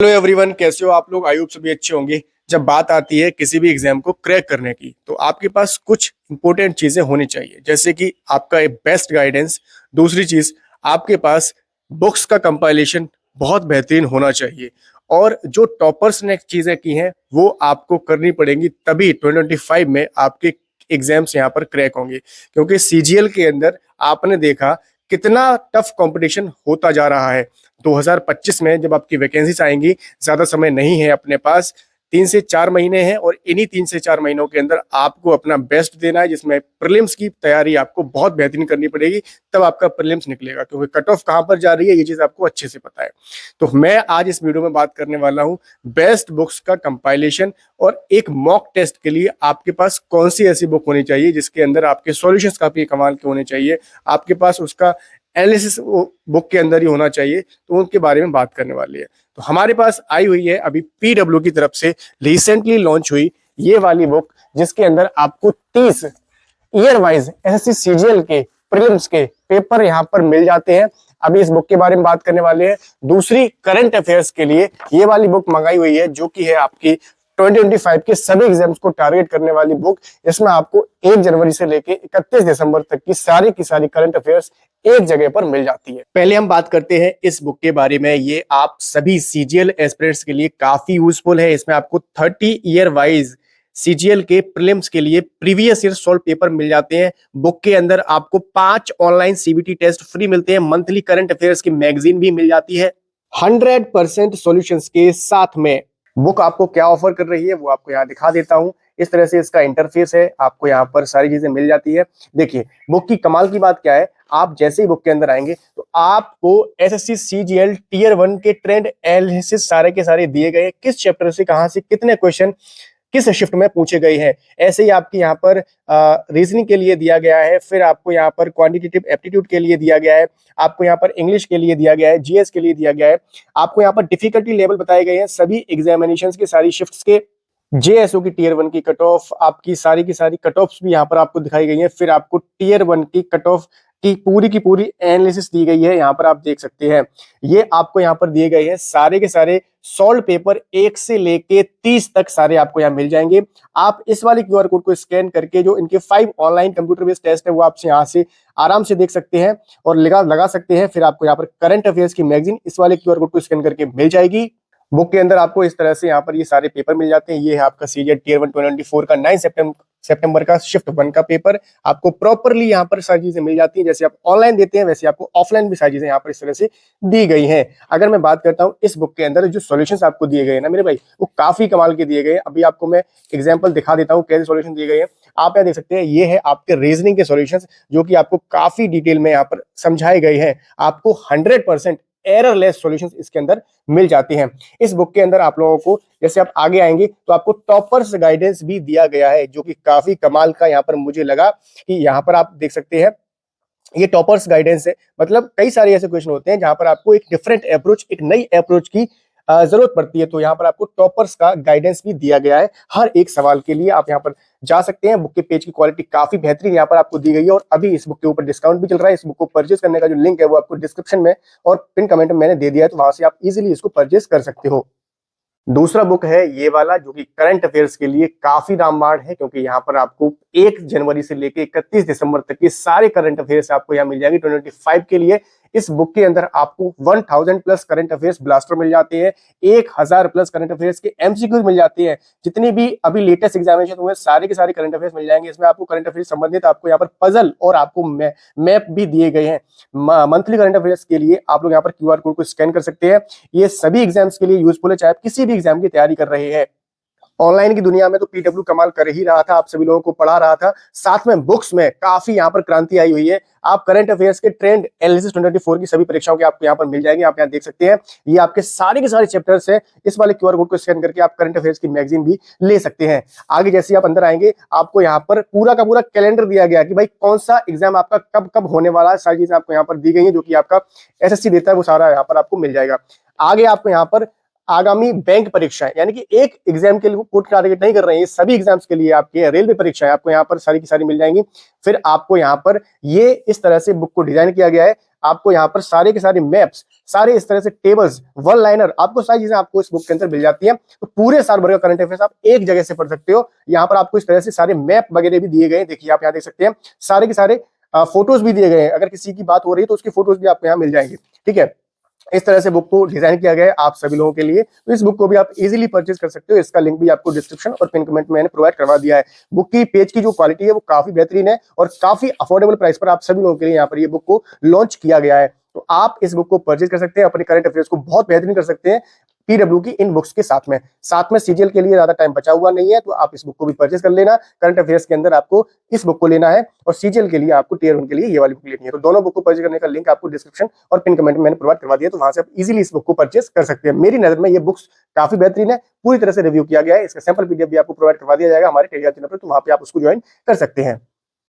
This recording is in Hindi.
हेलो एवरीवन, कैसे हो आप लोग। आई होप सभी अच्छे होंगे। जब बात आती है किसी भी एग्जाम को क्रैक करने की, तो आपके पास कुछ इंपॉर्टेंट चीजें होनी चाहिए, जैसे कि आपका एक बेस्ट गाइडेंस। दूसरी चीज, आपके पास बुक्स का कंपाइलेशन बहुत बेहतरीन होना चाहिए। और जो टॉपर्स ने चीजें की हैं वो आपको करनी पड़ेंगी, तभी 2025 में आपके एग्जाम्स यहाँ पर क्रैक होंगे। क्योंकि सीजीएल के अंदर आपने देखा कितना टफ कंपटीशन होता जा रहा है। 2025 में जब आपकी वैकेंसीज आएंगी, ज्यादा समय नहीं है अपने पास, 3 से 4 महीने हैं, और इन्हीं 3 से 4 महीनों के अंदर आपको अपना बेस्ट देना है, जिसमें प्रीलिम्स की तैयारी आपको बहुत बेहतरीन करनी पड़ेगी। तब आपका प्रीलिम्स निकलेगा, क्योंकि कट ऑफ कहाँ पर जा रही है ये चीज आपको अच्छे से पता है। तो मैं आज इस वीडियो में बात करने वाला हूँ बेस्ट बुक्स का कंपाइलेशन, और एक मॉक टेस्ट के लिए आपके पास कौन सी ऐसी बुक होनी चाहिए जिसके अंदर आपके सॉल्यूशंस काफी कमाल के होने चाहिए, आपके पास उसका एनालिसिस बुक के अंदर ही होना चाहिए। तो उनके बारे में बात करने वाली है। तो हमारे पास आई हुई है अभी पीडब्ल्यू की तरफ से रिसेंटली लॉन्च हुई ये वाली बुक, जिसके अंदर आपको 30 ईयर वाइज एसएससी सीजीएल के प्रीलिम्स के पेपर यहाँ पर मिल जाते हैं। अभी इस बुक के बारे में बात करने वाले हैं। दूसरी, करंट अफेयर्स के लिए ये वाली बुक मंगाई हुई है, जो कि है आपकी 2025 के सभी एग्जाम्स को टारगेट करने वाली बुक। इसमें आपको 1 जनवरी से लेके 31 दिसंबर तक की सारी करंट अफेयर्स एक जगह पर मिल जाती है। पहले हम बात करते हैं इस बुक के बारे में। ये आप सभी सीजीएल एस्पिरेंट्स के लिए काफी यूजफुल है। इसमें आपको 30 ईयर वाइज सीजीएल के प्रीलिम्स के लिए प्रीवियस ईयर सॉल्व पेपर मिल जाते हैं। बुक के अंदर आपको 5 ऑनलाइन सीबीटी टेस्ट फ्री मिलते हैं। मंथली करंट अफेयर्स की मैगजीन भी मिल जाती है 100% सॉल्यूशंस के साथ में। बुक आपको क्या ऑफर कर रही है वो आपको यहाँ दिखा देता हूँ। इस तरह से इसका इंटरफेस है, आपको यहाँ पर सारी चीजें मिल जाती है। देखिए बुक की कमाल की बात क्या है, आप जैसे ही बुक के अंदर आएंगे तो आपको एसएससी सीजीएल टियर 1 के ट्रेंड एनालिसिस सारे के सारे दिए गए, किस चैप्टर से कहां से कितने क्वेश्चन किस शिफ्ट में पूछे गए हैं। ऐसे ही आपकी यहाँ पर रीजनिंग के लिए दिया गया है, फिर आपको यहाँ पर क्वांटिटेटिव एप्टीट्यूड के लिए दिया गया है, आपको यहाँ पर इंग्लिश के लिए दिया गया है, जीएस के लिए दिया गया है, आपको यहाँ पर डिफिकल्टी लेवल बताए गए हैं सभी एग्जामिनेशंस के सारी शिफ्ट्स के। जेएसओ की टियर 1 की कट ऑफ, आपकी सारी कट ऑफ्स भी यहाँ पर आपको दिखाई गई है। फिर आपको टियर 1 की कट ऑफ की पूरी एनालिसिस दी गई है, यहाँ पर आप देख सकते हैं। ये आपको यहाँ पर दिए गए हैं सारे के सारे सॉल्व पेपर 1 से लेके 30 तक सारे आपको यहाँ मिल जाएंगे। आप इस वाले क्यूआर कोड को स्कैन करके जो इनके 5 ऑनलाइन कंप्यूटर बेस्ड टेस्ट है वो आपसे यहाँ से आराम से देख सकते हैं और लगा सकते हैं। फिर आपको यहाँ पर करंट अफेयर्स की मैगजीन इस वाले क्यूआर कोड को स्कैन करके मिल जाएगी। बुक के अंदर आपको इस तरह से यहाँ पर ये सारे पेपर मिल जाते हैं। ये है आपका सीजीएल टियर 1 2024 का 9 सितंबर का शिफ्ट 1 का पेपर। आपको प्रॉपरली यहाँ पर सारी चीजें मिल जाती हैं। जैसे आप ऑनलाइन देते हैं वैसे आपको ऑफलाइन भी सारी चीजें यहाँ पर इस तरह से दी गई हैं। अगर मैं बात करता हूँ इस बुक के अंदर जो सॉल्यूशंस आपको दिए गए हैं ना मेरे भाई, वो काफी कमाल के दिए गए हैं। अभी आपको मैं एग्जाम्पल दिखा देता हूँ कैसे सॉल्यूशन दिए गए हैं। आप यहाँ देख सकते हैं, ये है आपके रीजनिंग के सॉल्यूशंस, जो कि आपको काफी डिटेल में यहाँ पर समझाए गए हैं। आपको 100% एररलेस सॉल्यूशंस इसके अंदर मिल जाते हैं। इस बुक के अंदर आप लोगों को, जैसे आप आगे आएंगे तो आपको टॉपर्स गाइडेंस भी दिया गया है, जो कि काफी कमाल का यहाँ पर मुझे लगा कि यहाँ पर आप देख सकते हैं ये टॉपर्स गाइडेंस है। मतलब कई सारे ऐसे क्वेश्चन होते हैं जहां पर आपको एक डिफरेंट अप्रोच, एक नई अप्रोच की जरूरत पड़ती है, तो यहाँ पर आपको टॉपर्स का गाइडेंस भी दिया गया है हर एक सवाल के लिए। आप यहाँ पर जा सकते हैं। बुक के पेज की क्वालिटी काफी बेहतरीन यहाँ पर आपको दी गई है, और अभी इस बुक के ऊपर डिस्काउंट भी चल रहा है। इस बुक को परचेज करने का जो लिंक है वो आपको डिस्क्रिप्शन में और पिन कमेंट में मैंने दे दिया है, तो वहां से आप इजीली इसको परचेज कर सकते हो। दूसरा बुक है ये वाला, जो कि करंट अफेयर्स के लिए काफी रामबाण है, क्योंकि यहाँ पर आपको 1 जनवरी से लेके 31 दिसंबर तक के सारे करंट अफेयर्स आपको यहाँ मिल जाएंगे 2025 के लिए। इस बुक के अंदर आपको 1000 प्लस करंट अफेयर्स ब्लास्टर मिल जाते हैं, 1000 प्लस करंट अफेयर्स के एमसीक्यूज मिल जाते हैं। जितनी भी अभी लेटेस्ट एग्जामिनेशन हुए सारे के सारे करंट अफेयर्स मिल जाएंगे। इसमें आपको करंट अफेयर्स संबंधित आपको यहाँ पर पजल और आपको मैप भी दिए गए हैं। मंथली करंट अफेयर्स के लिए आप लोग यहाँ पर क्यूआर कोड को स्कैन कर सकते हैं। ये सभी एग्जाम्स के लिए यूजफुल है, चाहे आप किसी भी एग्जाम की तैयारी कर रहे हैं। ऑनलाइन की दुनिया में तो पीडब्ल्यू कमाल कर ही रहा था, आप सभी लोगों को पढ़ा रहा था, साथ में बुक्स में काफी यहाँ पर क्रांति आई हुई है। आप करंट अफेयर्स के ट्रेंड एनालिसिस 2024 की सभी परीक्षाओं के आपको यहाँ पर मिल जाएंगे। आप यहाँ देख सकते हैं, ये आपके सारे के सारे चैप्टर्स हैं। इस वाले क्यूआर कोड को स्कैन करके आप करंट अफेयर्स की मैगजीन भी ले सकते हैं। आगे जैसे आप अंदर आएंगे, आपको यहाँ पर पूरा का पूरा कैलेंडर दिया गया कि भाई कौन सा एग्जाम आपका कब कब होने वाला है। सारी चीजें आपको यहाँ पर दी गई है, जो कि आपका एसएससी देता है, वो सारा यहाँ पर आपको मिल जाएगा। आगे आपको यहाँ पर आगामी बैंक परीक्षाएं, यानी कि एक एग्जाम के लिए कोर्ट टारगेट नहीं कर रहे हैं, सभी एग्जाम्स के लिए आपके रेलवे परीक्षाएं आपको यहाँ पर सारी की सारी मिल जाएंगी। फिर आपको यहाँ पर ये इस तरह से बुक को डिजाइन किया गया है। आपको यहाँ पर सारे के सारे मैप्स, सारे इस तरह से टेबल्स, वन लाइनर, आपको सारी चीजें आपको इस बुक के अंदर मिल जाती है। तो पूरे साल भर का करंट अफेयर्स आप एक जगह से पढ़ सकते हो। यहाँ पर आपको इस तरह से सारे मैप वगैरह भी दिए गए हैं, देखिए आप यहाँ देख सकते हैं, सारे के सारे फोटोज भी दिए गए हैं। अगर किसी की बात हो रही है तो उसकी फोटोज भी आपको यहाँ मिल जाएंगी, ठीक है। इस तरह से बुक को डिजाइन किया गया है आप सभी लोगों के लिए। तो इस बुक को भी आप इजीली परचेज कर सकते हो। इसका लिंक भी आपको डिस्क्रिप्शन और पिन कमेंट में मैंने प्रोवाइड करवा दिया है। बुक की पेज की जो क्वालिटी है वो काफी बेहतरीन है और काफी अफोर्डेबल प्राइस पर आप सभी लोगों के लिए यहाँ पर ये बुक को लॉन्च किया गया है। तो आप इस बुक को परचेज कर सकते हैं, अपने करंट अफेयर्स को बहुत बेहतरीन कर सकते हैं पीडब्ल्यू की इन बुक्स के साथ में सीजीएल के लिए ज्यादा टाइम बचा हुआ नहीं है, तो आप इस बुक को भी परचेज कर लेना। करंट अफेयर्स के अंदर आपको इस बुक को लेना है और सीजीएल के लिए आपको टियर 1 के लिए ये वाली बुक लेनी है। तो दोनों बुक को परचेज करने का लिंक आपको डिस्क्रिप्शन और पिन कमेंट में मैंने प्रोवाइड करवा दिया, तो वहां से आप इजीली इस बुक को परचेज कर सकते हैं। मेरी नजर में ये बुक्स काफी बेहतरीन है, पूरी तरह से रिव्यू किया गया है। इसका सैंपल पीडीएफ भी आपको प्रोवाइड करवा दिया जाएगा हमारे टेलीग्राम चैनल पर, तो वहां पे आप उसको ज्वाइन कर सकते हैं।